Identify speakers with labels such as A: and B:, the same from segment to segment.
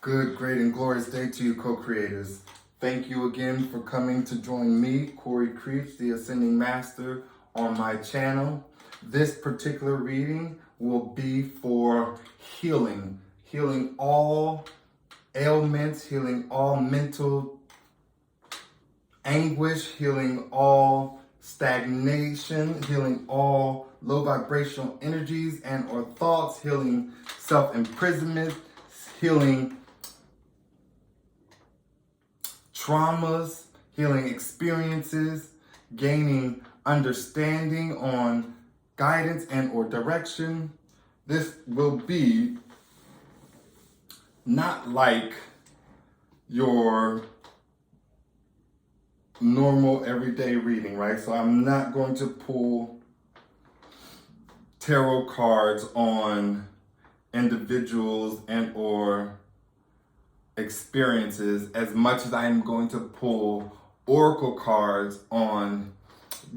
A: Good, great, and glorious day to you, co-creators. Thank you again for coming to join me, Corey Creech, the Ascending Master, on my channel. This particular reading will be for healing all ailments, healing all mental anguish, healing all stagnation, healing all low vibrational energies and or thoughts, healing self-imprisonment, healing traumas, healing experiences, gaining understanding on guidance and or direction. This will be not like your normal everyday reading, right? So I'm not going to pull tarot cards on individuals and or experiences as much as I am going to pull oracle cards on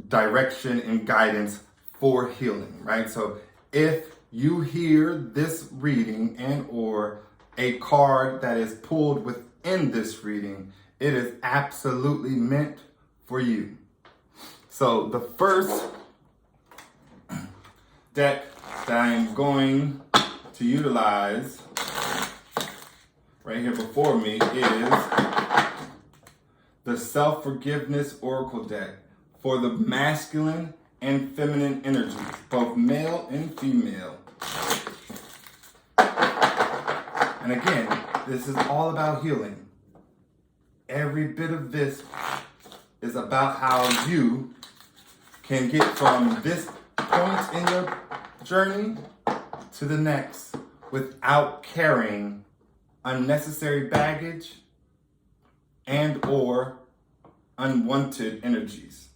A: direction and guidance for healing, right? So if you hear this reading and or a card that is pulled within this reading, it is absolutely meant for you. So the first deck that I'm going to utilize right here before me is the Selfforgiveness Oracle deck for the masculine and feminine energies, both male and female. And again, this is all about healing. Every bit of this is about how you can get from this point in your journey to the next without carrying unnecessary baggage and or unwanted energies.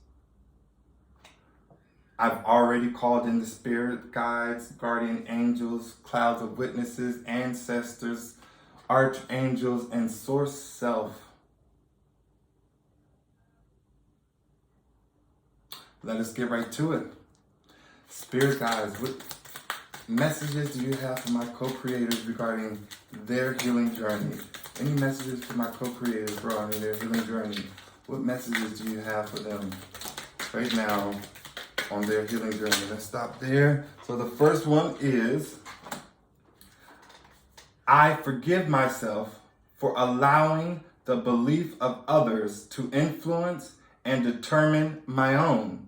A: I've already called in the spirit guides, guardian angels, clouds of witnesses, ancestors, archangels, and source self. Let us get right to it. Spirit guides, what messages do you have for my co-creators regarding their healing journey? Any messages for my co-creators regarding their healing journey? What messages do you have for them right now on their healing journey? Let's stop there. So the first one is, I forgive myself for allowing the belief of others to influence and determine my own.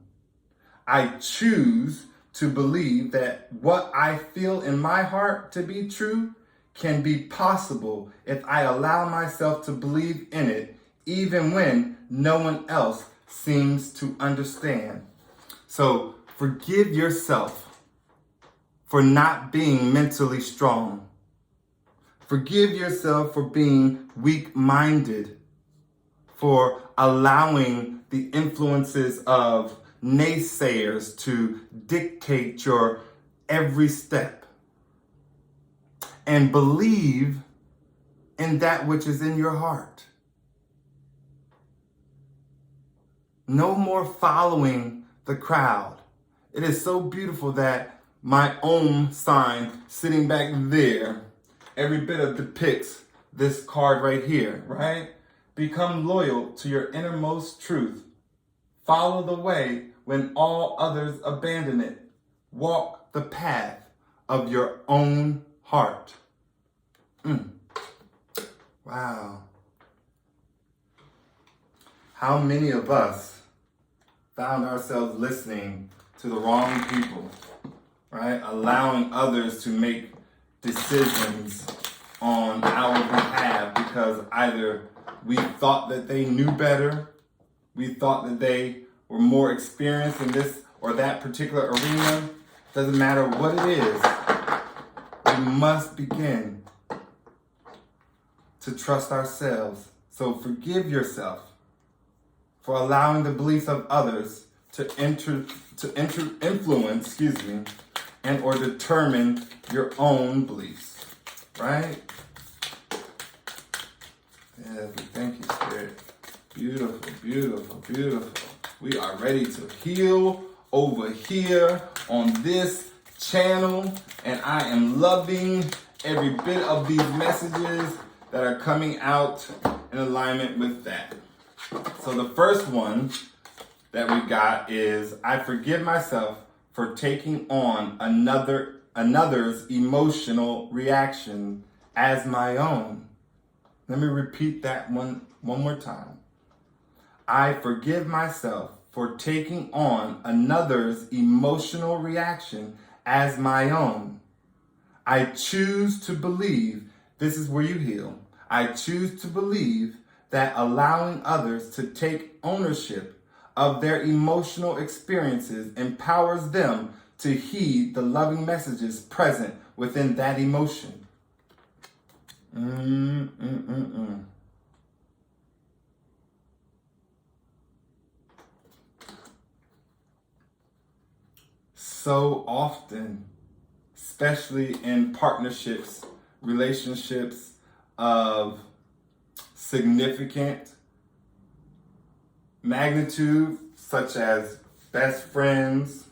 A: I choose to believe that what I feel in my heart to be true can be possible if I allow myself to believe in it, even when no one else seems to understand. So forgive yourself for not being mentally strong. Forgive yourself for being weak-minded, for allowing the influences of naysayers to dictate your every step. And believe in that which is in your heart. No more following the crowd. It is so beautiful that my own sign sitting back there, every bit of depicts this card right here, right? Become loyal to your innermost truth. Follow the way when all others abandon it. Walk the path of your own heart. Wow. How many of us found ourselves listening to the wrong people, right? Allowing others to make decisions on our behalf because either we thought that they knew better, we thought that they were more experienced in this or that particular arena. Doesn't matter what it is, we must begin to trust ourselves. So forgive yourself for allowing the beliefs of others to influence, and or determine your own beliefs, right? Yes, thank you, Spirit. Beautiful, beautiful, beautiful. We are ready to heal over here on this channel, and I am loving every bit of these messages that are coming out in alignment with that. So the first one that we got is, I forgive myself for taking on another's emotional reaction as my own. Let me repeat that one more time. I forgive myself for taking on another's emotional reaction as my own. I choose to believe, this is where you heal. I choose to believe that allowing others to take ownership of their emotional experiences empowers them to heed the loving messages present within that emotion. So often, especially in partnerships, relationships of significant magnitude, such as best friends,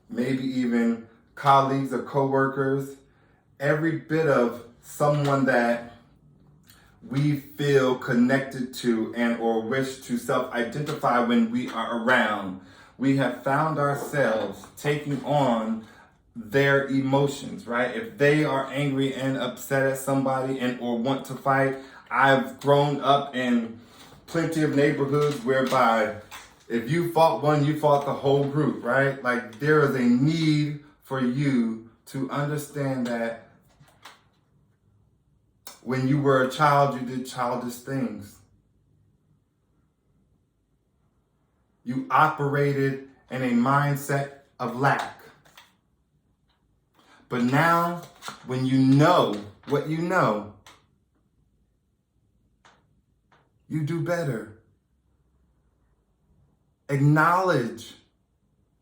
A: maybe even colleagues or coworkers, every bit of someone that we feel connected to and or wish to self-identify when we are around, we have found ourselves taking on their emotions, right? If they are angry and upset at somebody and or want to fight, I've grown up in plenty of neighborhoods whereby if you fought one, you fought the whole group, right? Like, there is a need for you to understand that when you were a child, you did childish things. You operated in a mindset of lack. But now, when you know what you know, you do better. Acknowledge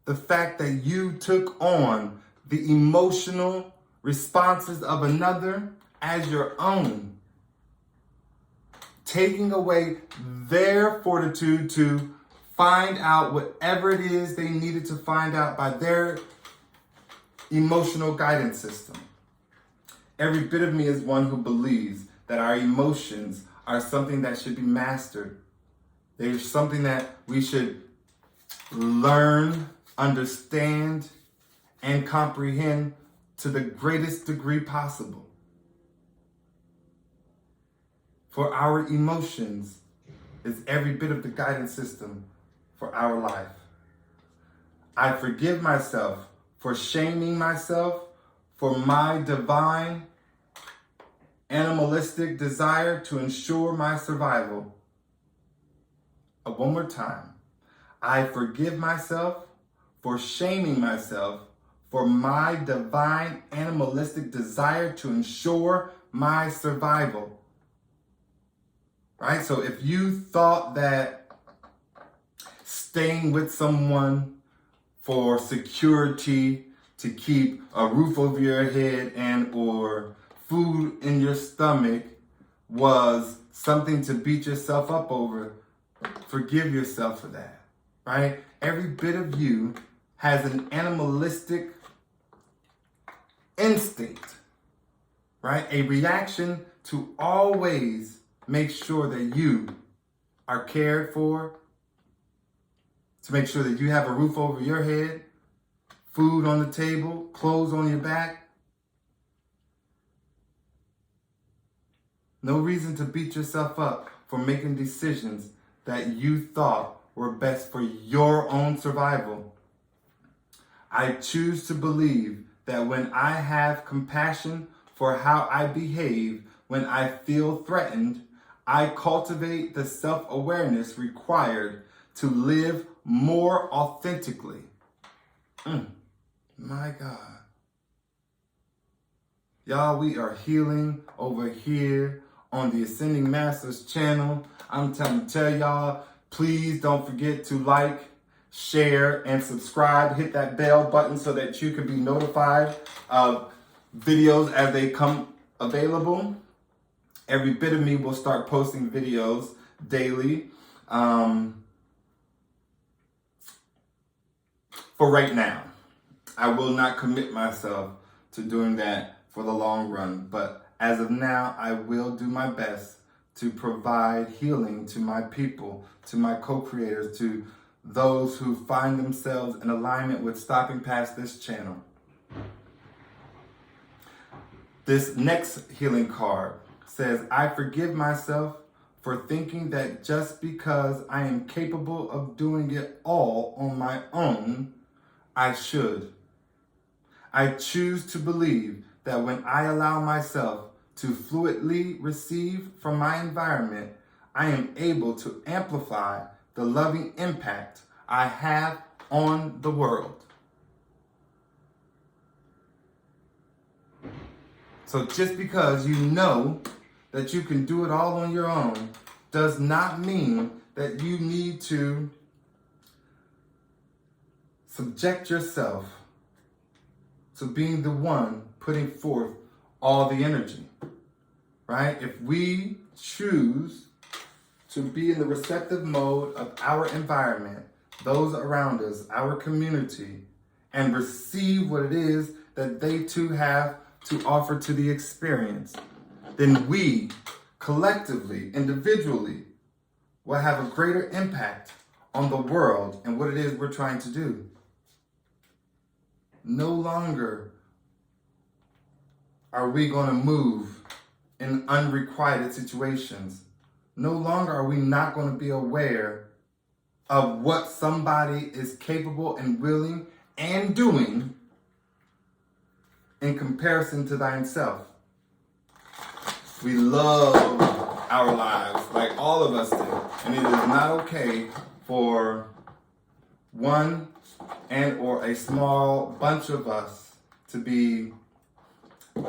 A: the fact that you took on the emotional responses of another as your own, taking away their fortitude to find out whatever it is they needed to find out by their emotional guidance system. Every bit of me is one who believes that our emotions are something that should be mastered. They're something that we should learn, understand, and comprehend to the greatest degree possible. For our emotions is every bit of the guidance system for our life. I forgive myself for shaming myself for my divine animalistic desire to ensure my survival. One more time. I forgive myself for shaming myself for my divine animalistic desire to ensure my survival. Right? So if you thought that staying with someone for security, to keep a roof over your head and or food in your stomach was something to beat yourself up over, forgive yourself for that, right? Every bit of you has an animalistic instinct, right? A reaction to always make sure that you are cared for, to make sure that you have a roof over your head, food on the table, clothes on your back. No reason to beat yourself up for making decisions that you thought were best for your own survival. I choose to believe that when I have compassion for how I behave when I feel threatened, I cultivate the self-awareness required to live more authentically. My God. Y'all, we are healing over here on the Ascending Masters channel. I'm trying to tell y'all, please don't forget to like, share, and subscribe. Hit that bell button so that you can be notified of videos as they come available. Every bit of me will start posting videos daily. For right now, I will not commit myself to doing that for the long run. But As of now, I will do my best to provide healing to my people, to my co-creators, to those who find themselves in alignment with stopping past this channel. This next healing card says, I forgive myself for thinking that just because I am capable of doing it all on my own, I should. I choose to believe that when I allow myself to fluidly receive from my environment, I am able to amplify the loving impact I have on the world. So just because you know that you can do it all on your own does not mean that you need to subject yourself to being the one putting forth all the energy, right? If we choose to be in the receptive mode of our environment, those around us, our community, and receive what it is that they too have to offer to the experience, then we collectively, individually, will have a greater impact on the world and what it is we're trying to do. No longer are we going to move in unrequited situations. No longer are we not going to be aware of what somebody is capable and willing and doing in comparison to thyself. We love our lives like all of us do. And it is not okay for one and or a small bunch of us to be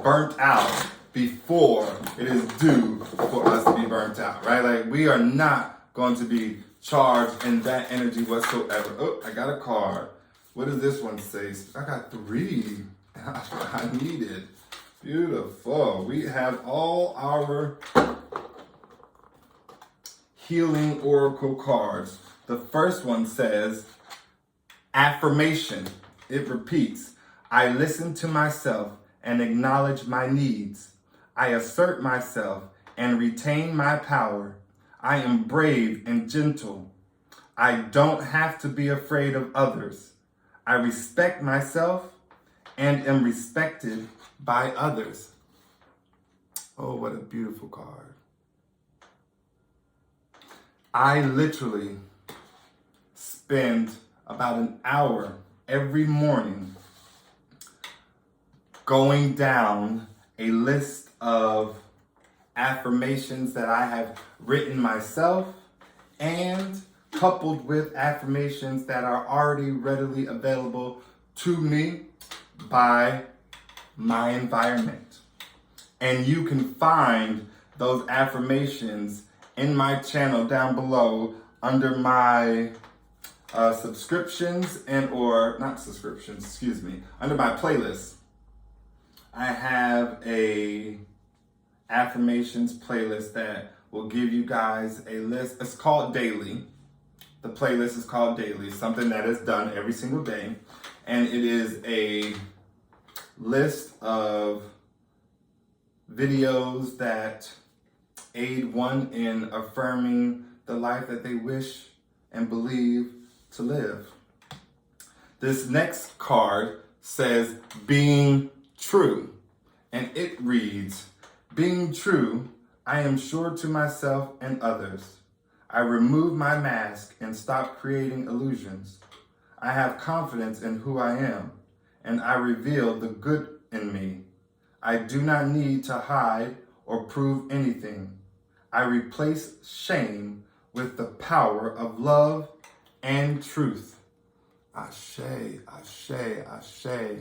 A: burnt out before it is due for us to be burnt out, right? Like, we are not going to be charged in that energy whatsoever. Oh, I got a card. What does this one say? I got 3. I need it. Beautiful. We have all our healing oracle cards. The first one says, affirmation. It repeats, I listen to myself and acknowledge my needs. I assert myself and retain my power. I am brave and gentle. I don't have to be afraid of others. I respect myself and am respected by others. Oh, what a beautiful card. I literally spend about an hour every morning going down a list of affirmations that I have written myself and coupled with affirmations that are already readily available to me by my environment. And you can find those affirmations in my channel down below under my subscriptions and or not subscriptions, excuse me, under my playlist. I have a affirmations playlist that will give you guys a list. It's called Daily. The playlist is called Daily, something that is done every single day. And it is a list of videos that aid one in affirming the life that they wish and believe to live. This next card says being true, and it reads, being true, I am sure to myself and others. I remove my mask and stop creating illusions. I have confidence in who I am, and I reveal the good in me. I do not need to hide or prove anything. I replace shame with the power of love and truth. Ashe, ashe, ashe.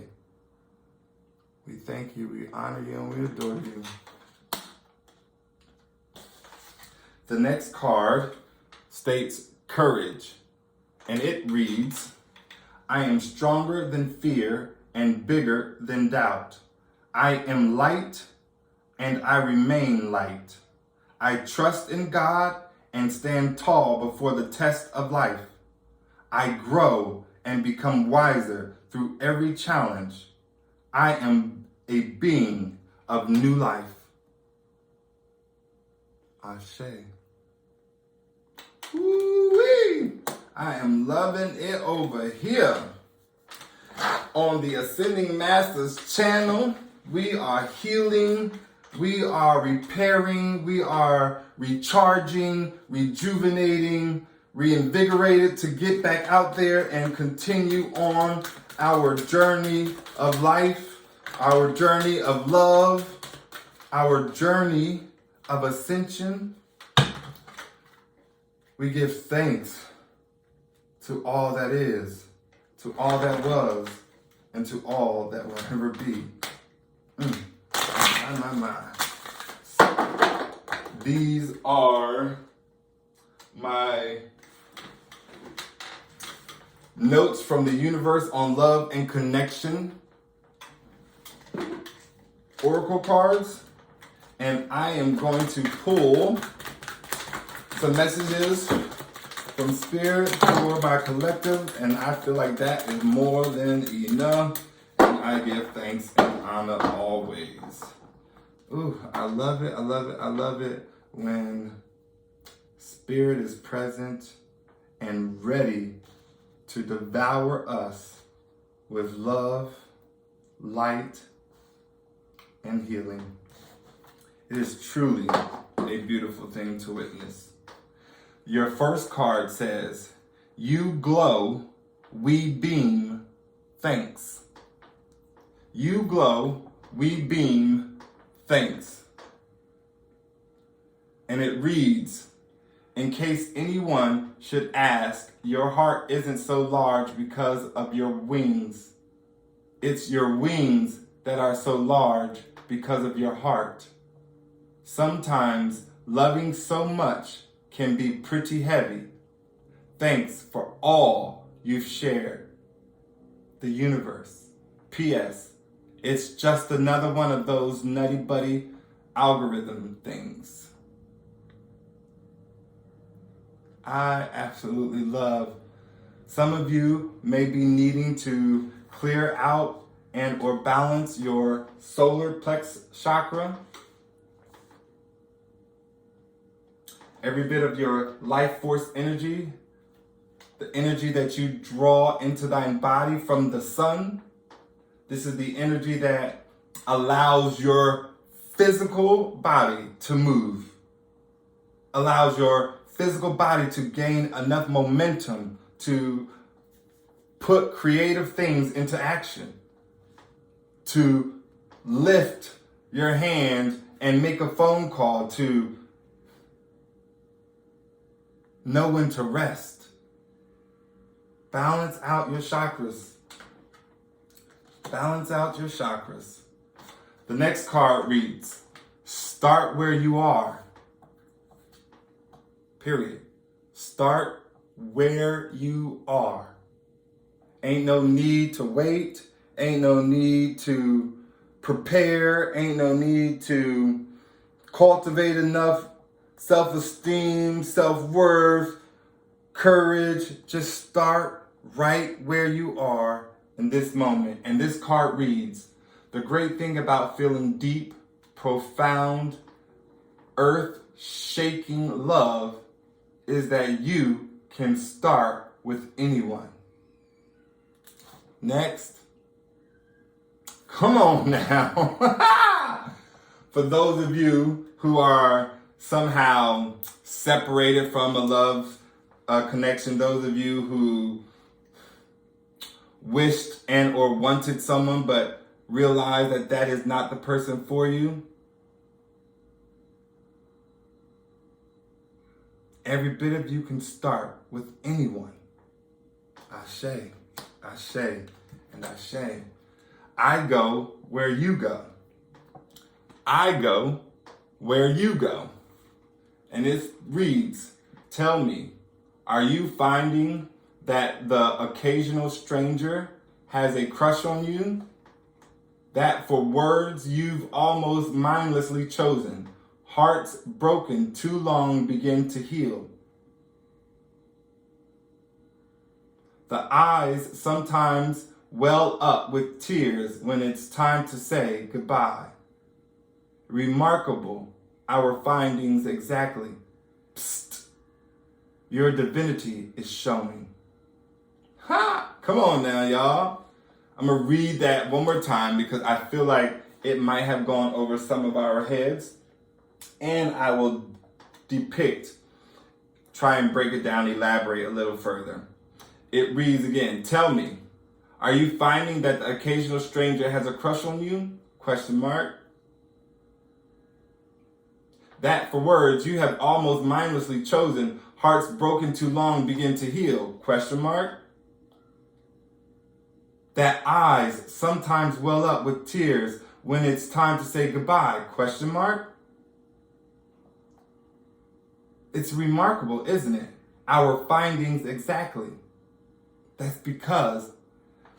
A: We thank you, we honor you, and we adore you. The next card states courage, and it reads, I am stronger than fear and bigger than doubt. I am light and I remain light. I trust in God and stand tall before the test of life. I grow and become wiser through every challenge. I am a being of new life. Ashe. Woo-wee. I am loving it over here. On the Ascending Masters channel, we are healing, we are repairing, we are recharging, rejuvenating, reinvigorated to get back out there and continue on our journey of life, our journey of love, our journey of ascension. We give thanks to all that is, to all that was, and to all that will ever be. My. These are my notes from the universe on love and connection oracle cards, and I am going to pull some messages from Spirit for my collective, and I feel like that is more than enough, and I give thanks and honor always. Ooh, I love it, I love it, I love it when Spirit is present and ready to devour us with love, light, and healing. It is truly a beautiful thing to witness. Your first card says, "You glow, we beam, thanks." You glow, we beam, thanks. And it reads, "In case anyone should ask, your heart isn't so large because of your wings. It's your wings that are so large because of your heart. Sometimes loving so much can be pretty heavy. Thanks for all you've shared. The universe. P.S. It's just another one of those nutty buddy algorithm things." I absolutely love. Some of you may be needing to clear out and or balance your solar plex chakra. Every bit of your life force energy, the energy that you draw into thine body from the sun. This is the energy that allows your physical body to move, allows your physical body to gain enough momentum to put creative things into action, to lift your hand and make a phone call, to know when to rest. Balance out your chakras. Balance out your chakras. The next card reads, "Start where you are." Period. Start where you are. Ain't no need to wait. Ain't no need to prepare. Ain't no need to cultivate enough self-esteem, self-worth, courage. Just start right where you are in this moment. And this card reads, "The great thing about feeling deep, profound, earth-shaking love is that you can start with anyone." Next. Come on now. For those of you who are somehow separated from a love connection, those of you who wished and or wanted someone but realized that that is not the person for you, every bit of you can start with anyone. Ashe, ashe, and ashe. I go where you go. I go where you go. And it reads, "Tell me, are you finding that the occasional stranger has a crush on you? That for words you've almost mindlessly chosen, hearts broken too long begin to heal. The eyes sometimes well up with tears when it's time to say goodbye. Remarkable our findings exactly. Psst. Your divinity is showing. Ha! Come on now, y'all. I'm going to read that one more time because I feel like it might have gone over some of our heads. And I will try and break it down, elaborate a little further. It reads again, tell me, are you finding that the occasional stranger has a crush on you? Question mark. That for words you have almost mindlessly chosen, hearts broken too long begin to heal? Question mark. That eyes sometimes well up with tears when it's time to say goodbye? Question mark. It's remarkable, isn't it? Our findings exactly. That's because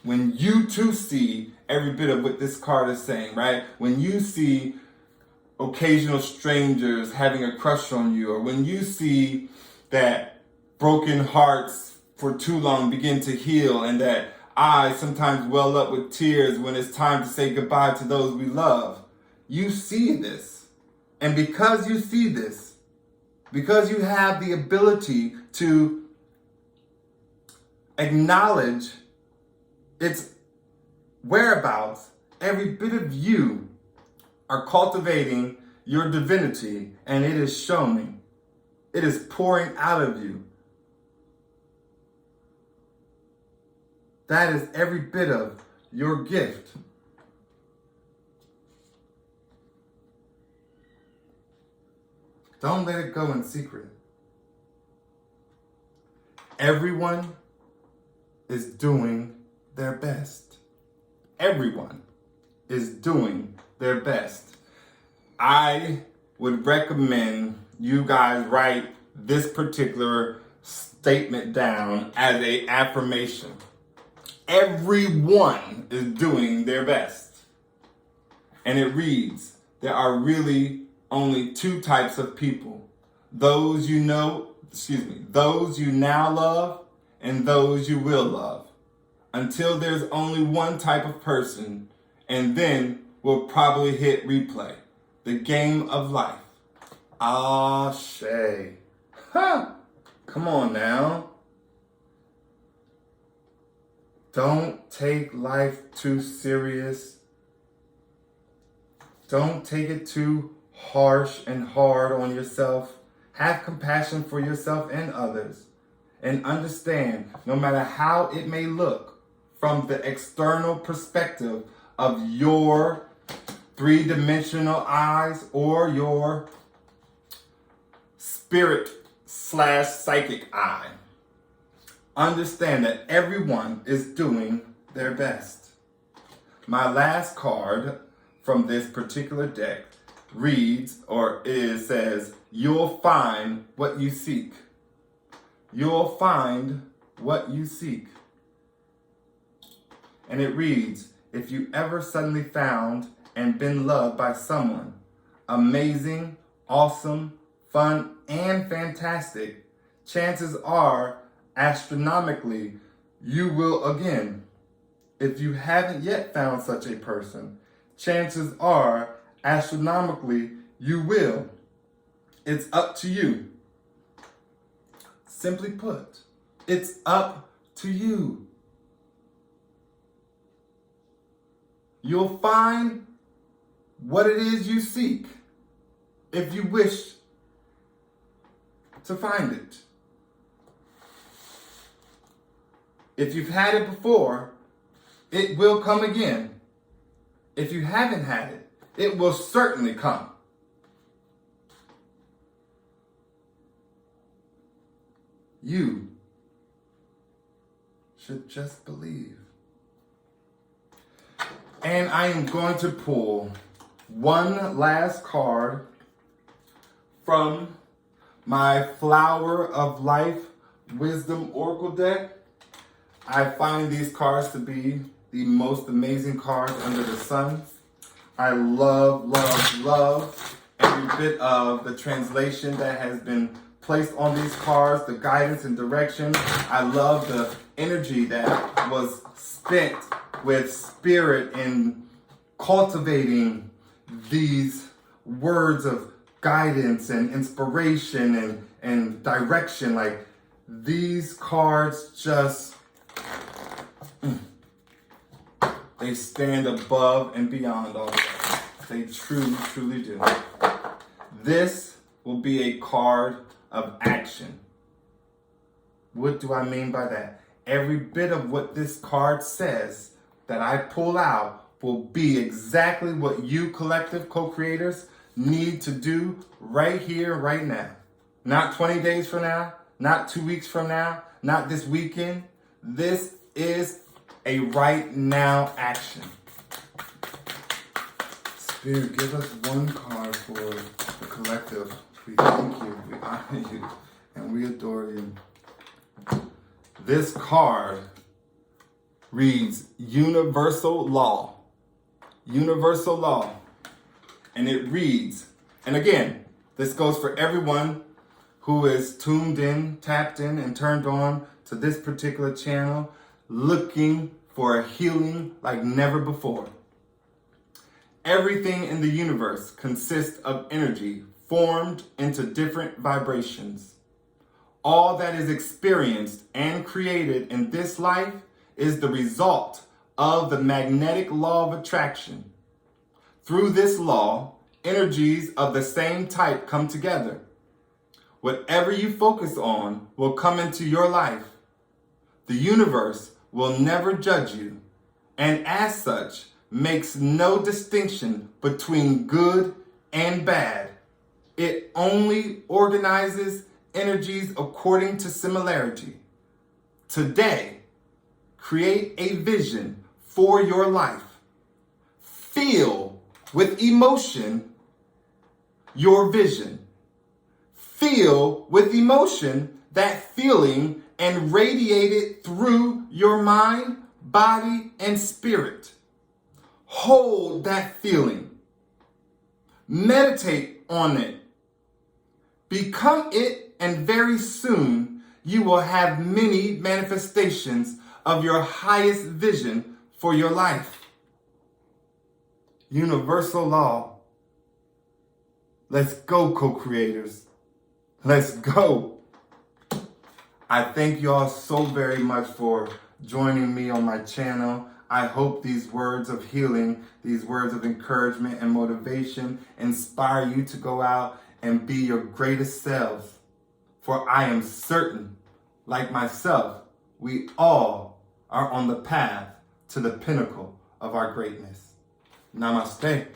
A: when you too see every bit of what this card is saying, right? When you see occasional strangers having a crush on you, or when you see that broken hearts for too long begin to heal, and that eyes sometimes well up with tears when it's time to say goodbye to those we love, you see this. And because you see this, because you have the ability to acknowledge its whereabouts, every bit of you are cultivating your divinity, and it is showing. It is pouring out of you. That is every bit of your gift. Don't let it go in secret. Everyone is doing their best. Everyone is doing their best. I would recommend you guys write this particular statement down as an affirmation. Everyone is doing their best. And it reads, there are really only two types of people. Those you now love and those you will love. Until there's only one type of person, and then we'll probably hit replay. The game of life. Ah, Shay. Huh. Come on now. Don't take life too serious. Don't take it too harsh and hard on yourself. Have compassion for yourself and others. And understand, no matter how it may look from the external perspective of your three-dimensional eyes or your spirit/psychic eye, understand that everyone is doing their best. My last card from this particular deck reads, says, you'll find what you seek. You'll find what you seek. And it reads, if you ever suddenly found and been loved by someone amazing, awesome, fun, and fantastic, chances are, astronomically, you will again. If you haven't yet found such a person, chances are, astronomically, you will. It's up to you. Simply put, it's up to you. You'll find what it is you seek if you wish to find it. If you've had it before, it will come again. If you haven't had it, it will certainly come. You should just believe. And I am going to pull one last card from my Flower of Life Wisdom Oracle deck. I find these cards to be the most amazing cards under the sun. I love, love, love every bit of the translation that has been placed on these cards, the guidance and direction. I love the energy that was spent with spirit in cultivating these words of guidance and inspiration and direction. Like, these cards just, they stand above and beyond all of that. They truly, truly do. This will be a card of action. What do I mean by that? Every bit of what this card says that I pull out will be exactly what you collective co-creators need to do right here, right now. Not 20 days from now, not 2 weeks from now, not this weekend. This is a right now action. Spirit, give us one card for the collective. We thank you, we honor you, and we adore you. This card reads Universal Law. Universal Law. And it reads, and again, this goes for everyone who is tuned in, tapped in, and turned on to this particular channel, looking for a healing like never before. Everything in the universe consists of energy formed into different vibrations. All that is experienced and created in this life is the result of the magnetic law of attraction. Through this law, energies of the same type come together. Whatever you focus on will come into your life. The universe will never judge you, and as such, makes no distinction between good and bad. It only organizes energies according to similarity. Today, create a vision for your life. Feel with emotion your vision. Feel with emotion that feeling and radiate it through your mind, body, and spirit. Hold that feeling. Meditate on it. Become it, and very soon you will have many manifestations of your highest vision for your life. Universal law. Let's go, co-creators. Let's go. I thank you all so very much for joining me on my channel. I hope these words of healing, these words of encouragement and motivation inspire you to go out and be your greatest selves. For I am certain, like myself, we all are on the path to the pinnacle of our greatness. Namaste.